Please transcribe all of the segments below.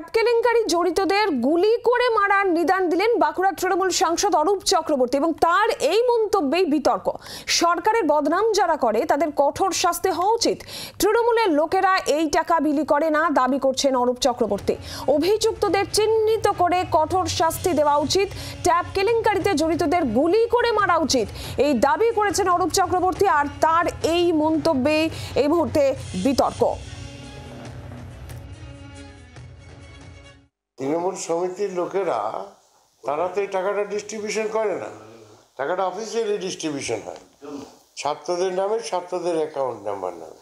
Tap কেলেঙ্কারি জড়িতদের গুলি করে মারার নিদান দিলেন বাঁকুড়ার তৃণমূল সাংসদ অরূপ চক্রবর্তী এবং তার এই মন্তব্যেই বিতর্ক। সরকারের বদনাম যারা করে তাদের কঠোর শাস্তি হওয়া উচিত। তৃণমূলের লোকেরা এই টাকা বিলি করে না দাবি করছেন অরূপ চক্রবর্তী। অভিযুক্তদের চিহ্নিত করে কঠোর শাস্তি দেওয়া উচিত। ট্যাপ কেলেঙ্কারিতে জড়িতদের গুলি করে মারা উচিত এই দাবি করেছেন অরূপ চক্রবর্তী। আর তার এই মন্তব্যেই এই মুহূর্তে বিতর্ক। তৃণমূল সমিতির লোকেরা তারা তো এই টাকাটা ডিস্ট্রিবিউশন করে না, টাকাটা অফিসিয়ালি ডিস্ট্রিবিউশন হয় ছাত্রদের নামে, ছাত্রদের অ্যাকাউন্ট নাম্বার নামে।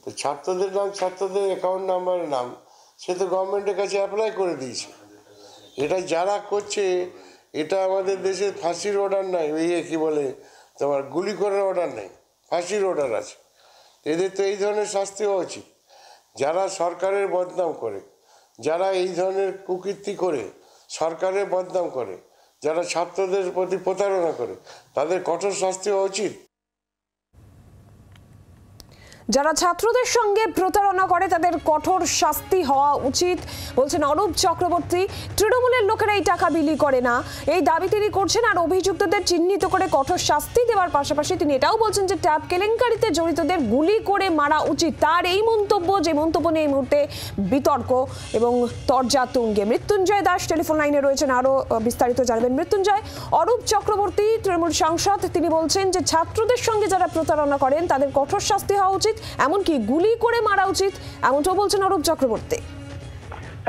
তো ছাত্রদের নাম, ছাত্রদের অ্যাকাউন্ট নাম্বারের নাম সে তো গভর্নমেন্টের কাছে অ্যাপ্লাই করে দিয়েছে। এটা যারা করছে এটা আমাদের দেশে ফাঁসির অর্ডার নাই, ওই কি বলে তোমার গুলি করার অর্ডার নেই, ফাঁসির অর্ডার আছে। এদের তো এই ধরনের শাস্তি হওয়া উচিত। যারা সরকারের বদনাম করে, যারা এই ধরনের কুকীর্তি করে সরকারের বদনাম করে, যারা ছাত্রদের প্রতি প্রতারণা করে, তাদের কঠোর শাস্তি হওয়া উচিত। যারা ছাত্রদের সঙ্গে প্রতারণা করে তাদের কঠোর শাস্তি হওয়া উচিত বলছেন অরূপ চক্রবর্তী। তৃণমূলের লোকেরা এই টাকা বিলি করে না এই দাবি তিনি করছেন। আর অভিযুক্তদের চিহ্নিত করে কঠোর শাস্তি দেওয়ার পাশাপাশি তিনি এটাও বলছেন যে ট্যাপ কেলেঙ্কারিতে জড়িতদের গুলি করে মারা উচিত। তার এই মন্তব্য, যে মন্তব্য নিয়ে এই মুহূর্তে বিতর্ক এবং তরজা তুঙ্গে। মৃত্যুঞ্জয় দাস টেলিফোন লাইনে রয়েছেন, আরো বিস্তারিত জানবেন। মৃত্যুঞ্জয়, অরূপ চক্রবর্তী তৃণমূল সাংসদ, তিনি বলছেন যে ছাত্রদের সঙ্গে যারা প্রতারণা করেন তাদের কঠোর শাস্তি হওয়া উচিত, এমনকি গুলি করে মারা উচিত, এমনটাও বলছেন অরূপ চক্রবর্তী।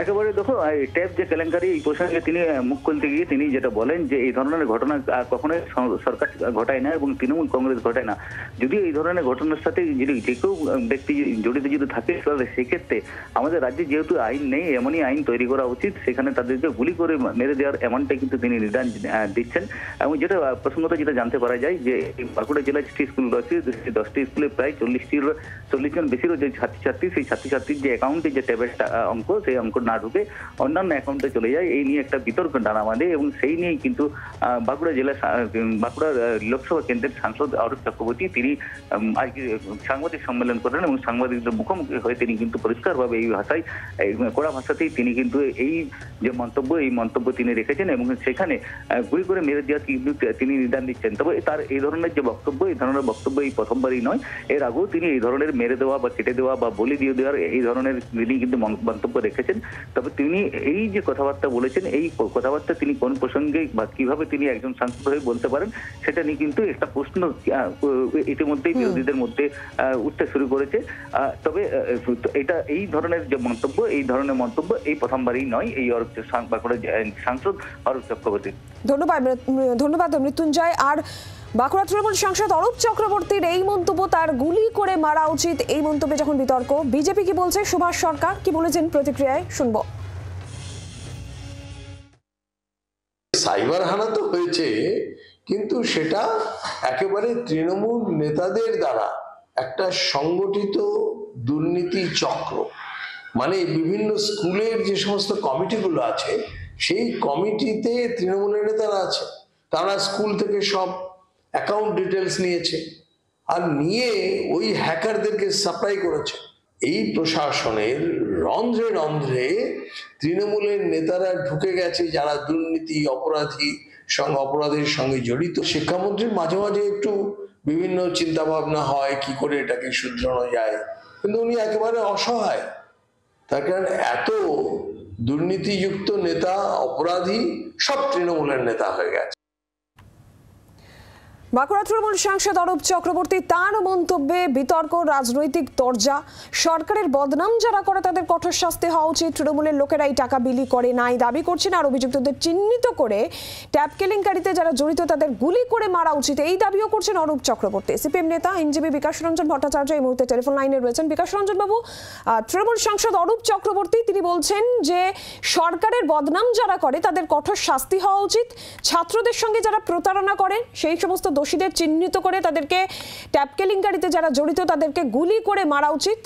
একেবারে দেখো, ট্যাপ যে কেলেঙ্কারি এই প্রসঙ্গে তিনি মুখ খুলতে গিয়ে তিনি যেটা বলেন যে এই ধরনের ঘটনা কখনোই সরকার ঘটায় না এবং তৃণমূল কংগ্রেস ঘটায় না। যদি এই ধরনের ঘটনার সাথে যদি যে কেউ ব্যক্তি জড়িত যদি থাকে তাহলে সেক্ষেত্রে আমাদের রাজ্যে যেহেতু আইন নেই, এমনই আইন তৈরি করা উচিত, সেখানে তাদেরকে গুলি করে মেরে দেওয়ার এমনটাই কিন্তু তিনি নিদান দিচ্ছেন। এবং যেটা প্রসঙ্গত যেটা জানতে পারা যায় যে বাঁকুড়া জেলায় 10টি স্কুল রয়েছে, 10টি স্কুলে প্রায় 40 জন বেশিরও যে ছাত্রছাত্রী, সেই ছাত্রছাত্রীর যে অ্যাকাউন্টে যে ট্যাবের অঙ্ক, সেই অঙ্ক না ঢুকে অন্যান্য অ্যাকাউন্টে চলে যায়। এই নিয়ে একটা বিতর্ক ডানা বাঁধে এবং সেই নিয়েই কিন্তু বাঁকুড়া লোকসভা কেন্দ্রের সাংসদ অরূপ চক্রবর্তী তিনি আজকে সাংবাদিক সম্মেলন করেন এবং সাংবাদিকদের মুখোমুখি হয়ে তিনি কিন্তু পরিষ্কারভাবে এই ভাষায়, কড়া ভাষাতেই তিনি কিন্তু এই যে মন্তব্য তিনি রেখেছেন এবং সেখানে গুলি করে মেরে দেওয়া কিন্তু তিনি নিদান দিচ্ছেন। তবে তার এই ধরনের যে বক্তব্য, এই ধরনের বক্তব্য এই প্রথমবারই নয়, এর আগেও তিনি এই ধরনের মেরে দেওয়া বা কেটে দেওয়া বা বলি দিয়ে দেওয়ার এই ধরনের তিনি কিন্তু মন্তব্য রেখেছেন। তবে তিনি এই যে কথাবার্তা বলেছেন, এই কথাবার্তা তিনি কোন প্রসঙ্গে বা কিভাবে তিনি একজন সাংসদ হয়ে বলতে পারেন সেটা নিয়ে কিন্তু একটা প্রশ্ন ইতিমধ্যেই বিরোধীদের মধ্যে উঠতে শুরু করেছে। তবে এটা এই ধরনের যে মন্তব্য, এই ধরনের মন্তব্য এই প্রথমবারই নয় এই বাঁকুড়া সাংসদ অরূপ চক্রবর্তী। ধন্যবাদ মৃত্যুঞ্জয়। আর বাঁকুড়া তৃণমূল সাংসদ অরূপ চক্রবর্তীর এই মন্তব্য, তার গুলি করে মারা উচিত এই মন্তব্যে যখন বিতর্ক, বিজেপি কি বলছে, সুভাষ সরকার কি বলেছেন প্রতিক্রিয়ায় শুনবো। সাইবার হানা তো হয়েছে, কিন্তু সেটা একেবারে তৃণমূল নেতাদের দ্বারা একটা সংগঠিত দুর্নীতি চক্র। মানে বিভিন্ন স্কুলের যে সমস্ত কমিটিগুলো আছে সেই কমিটিতে তৃণমূলের নেতারা আছে, তারা স্কুল থেকে সব অ্যাকাউন্ট ডিটেলস নিয়েছে আর নিয়ে ওই হ্যাকারদেরকে সাপ্লাই করেছে। এই প্রশাসনের রন্ধ্রে রন্ধ্রে তৃণমূলের নেতারা ঢুকে গেছে, যারা দুর্নীতি অপরাধের সঙ্গে জড়িত। শিক্ষামন্ত্রীর মাঝে মাঝে একটু বিভিন্ন চিন্তা ভাবনা হয় কি করে এটাকে শুধরানো যায়, কিন্তু উনি একেবারে অসহায়। তার কারণ এত দুর্নীতিযুক্ত নেতা, অপরাধী সব তৃণমূলের নেতা হয়ে গেছে। বাঁকুড়া তৃণমূল সাংসদ অরূপ চক্রবর্তী, তার মন্তব্যে বিতর্ক, রাজনৈতিক তরজা। সরকারের বদনাম যারা করে তাদের কঠোর শাস্তি হওয়া উচিত। তৃণমূলের লোকেরা এই টাকা বিলি করে নাই দাবি করছেন। আর অভিযুক্তদের চিহ্নিত করে ট্যাপ কেলেঙ্কারিতে যারা জড়িত তাদের গুলি করে মারা উচিত এই দাবিও করছেন অরূপ চক্রবর্তী। সিপিএম নেতা আইনজীবী বিকাশ রঞ্জন ভট্টাচার্য এই মুহূর্তে টেলিফোন লাইনে রয়েছেন। বিকাশ রঞ্জন বাবু, তৃণমূল সাংসদ অরূপ চক্রবর্তী তিনি বলছেন যে সরকারের বদনাম যারা করে তাদের কঠোর শাস্তি হওয়া উচিত। ছাত্রদের সঙ্গে যারা প্রতারণা করেন সেই সমস্ত দোষীদের চিহ্নিত করে তাদেরকে ট্যাপ কেলেঙ্কারিতে যারা জড়িত তাদেরকে গুলি করে মারা উচিত।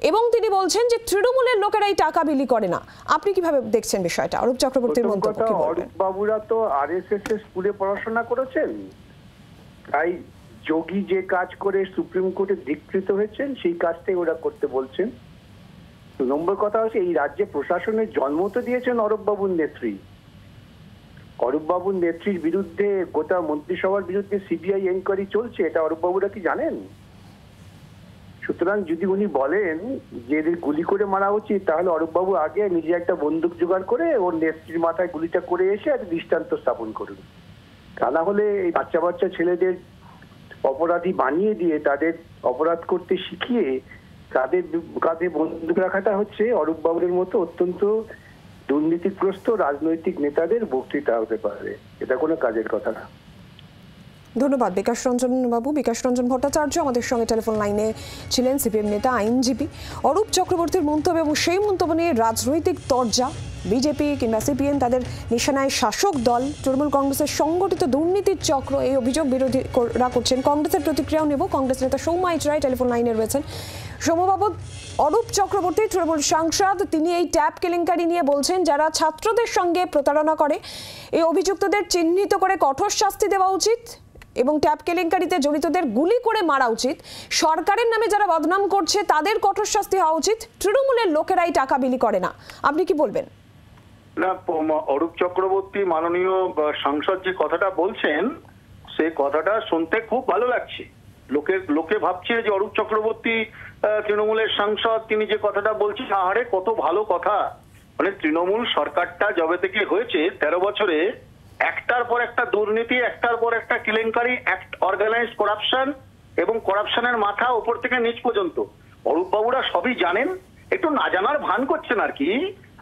এবং তিনি বলছেন যে তৃণমূলের লোকেরা এই টাকা বিলি করে না। আপনি কিভাবে দেখছেন বিষয়টা? অরূপ চক্রবর্তীর মন্তব্য কি বলবেন? অরূপ বাবুরা তো আরএসএস এর স্কুলে পড়াশোনা করেছেন, তাই যোগী যে কাজ করে সুপ্রিম কোর্টে ধিকৃত হয়েছেন সেই কাজটাই ওরা করতে বলছেন। 2 নম্বর কথা হচ্ছে এই রাজ্যে প্রশাসনের জন্ম তো দিয়েছেন অরূপবাবুর নেত্রী। অরূপবাবুর নেত্রীর বিরুদ্ধে গোটা মন্ত্রিসভার বিরুদ্ধে সিবিআই এনকোয়ারি চলছে, এটা অরূপবাবুরা কি জানেন? সুতরাং যদি উনি বলেন যে এদের গুলি করে মারা উচিত, তাহলে অরূপবাবু আগে নিজে একটা বন্দুক জোগাড় করে ওর নেত্রীর মাথায় গুলিটা করে এসে একটা দৃষ্টান্ত স্থাপন করুন। তা না হলে এই বাচ্চা বাচ্চা ছেলেদের অপরাধী বানিয়ে দিয়ে তাদের অপরাধ করতে শিখিয়ে তাদের কাঁধে বন্দুক রাখাটা হচ্ছে অরূপবাবুর মতো অত্যন্ত দুর্নীতিগ্রস্ত রাজনৈতিক নেতাদের বক্তৃতা হতে পারে। এটা কোনো কাজের কথা না। ধন্যবাদ বিকাশ রঞ্জন বাবু। বিকাশ রঞ্জন ভট্টাচার্য আমাদের সঙ্গে টেলিফোন লাইনে ছিলেন, সিপিএম নেতা, আইনজীবী। অরূপ চক্রবর্তীর মন্তব্য এবং সেই মন্তব্য নিয়ে রাজনৈতিক তরজা, বিজেপি কিংবা সিপিএম তাদের নিশানায় শাসক দল, তৃণমূল কংগ্রেসের সংগঠিত দুর্নীতির চক্র, এই অভিযোগ বিরোধীরা করছেন। কংগ্রেসের প্রতিক্রিয়াও নেব। কংগ্রেস নেতা সৌম্য রায় টেলিফোন লাইনে রয়েছেন। সৌম্যবাবু, অরূপ চক্রবর্তী তৃণমূল সাংসদ, তিনি এই ট্যাব কেলেঙ্কারি নিয়ে বলছেন যারা ছাত্রদের সঙ্গে প্রতারণা করে এই অভিযুক্তদের চিহ্নিত করে কঠোর শাস্তি দেওয়া উচিত এবং ট্যাব কেলেঙ্কারিতে জড়িতদের গুলি করে মারা উচিত। সরকারের নামে যারা বদনাম করছে তাদের কঠোর শাস্তি হওয়া উচিত। তৃণমূলের লোকেরাই টাকা বিলি করে না। আপনি কি বলবেন? না, অরূপ চক্রবর্তী মাননীয় সাংসদ যে কথাটা বলছেন সেই কথাটা শুনতে খুব ভালো লাগছে। লোকে ভাবছে যে অরূপ চক্রবর্তী তৃণমূলের সাংসদ, তিনি যে কথাটা বলছেন আহারে কত ভালো কথা। মানে তৃণমূল সরকারটা যবে থেকে হয়েছে 13 বছরে একটার পর একটা দুর্নীতি, একটার পর একটা কেলেঙ্কারি, অর্গানাইজ করাপশন এবং করাপশনের মাথা উপর থেকে নিচ পর্যন্ত অরূপবাবুরা সবই জানেন, একটু না জানার ভান করছেন আর কি।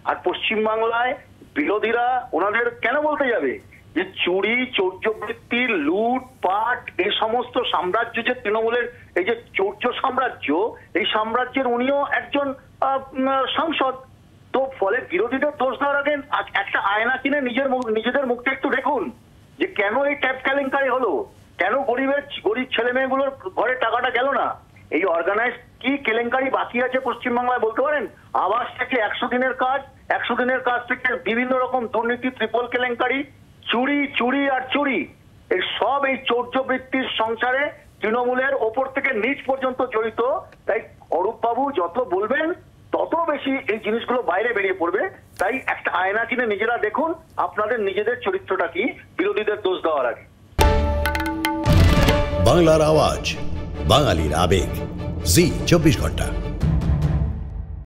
আর পশ্চিমবাংলায় বিরোধীরা ওনাদের কেন বলতে যাবে যে চুরি, চৌর্যবৃত্তি, লুট পাট, এই সমস্ত সাম্রাজ্য যে তৃণমূলের, এই যে চৌর্য সাম্রাজ্য, এই সাম্রাজ্যের উনিও একজন সাংসদ। তো ফলে বিরোধীদের দোষ দেওয়ার আগে একটা আয়না কিনে নিজেদের মুখটা একটু দেখুন যে কেন এই ট্যাব কেলেঙ্কারি হলো, কেন গরিব ছেলে মেয়েগুলোর ঘরে টাকাটা গেল না। এই অর্গানাইজ কি কেলেঙ্কারি বাকি আছে পশ্চিমবাংলায় বলতে পারেন? আবাস থেকে 100 দিনের কাজ, 100 দিনের কাজ থেকে বিভিন্ন রকম দুর্নীতি, ট্রিপল কেলেঙ্কারি, চুরি আর চুরি, এই সব এই চৌর্যবৃত্তির সংসারে তৃণমূলের ওপর থেকে নিচ পর্যন্ত জড়িত। তাই অরূপবাবু যত বলবেন তত বেশি এই জিনিসগুলো বাইরে বেরিয়ে পড়বে। তাই একটা আয়না কিনে নিজেরা দেখুন আপনাদের নিজেদের চরিত্রটা কি, বিরোধীদের দোষ দেওয়ার আগে। বাংলার আওয়াজ, বাঙালির আবেগ, জি 24 ঘন্টা।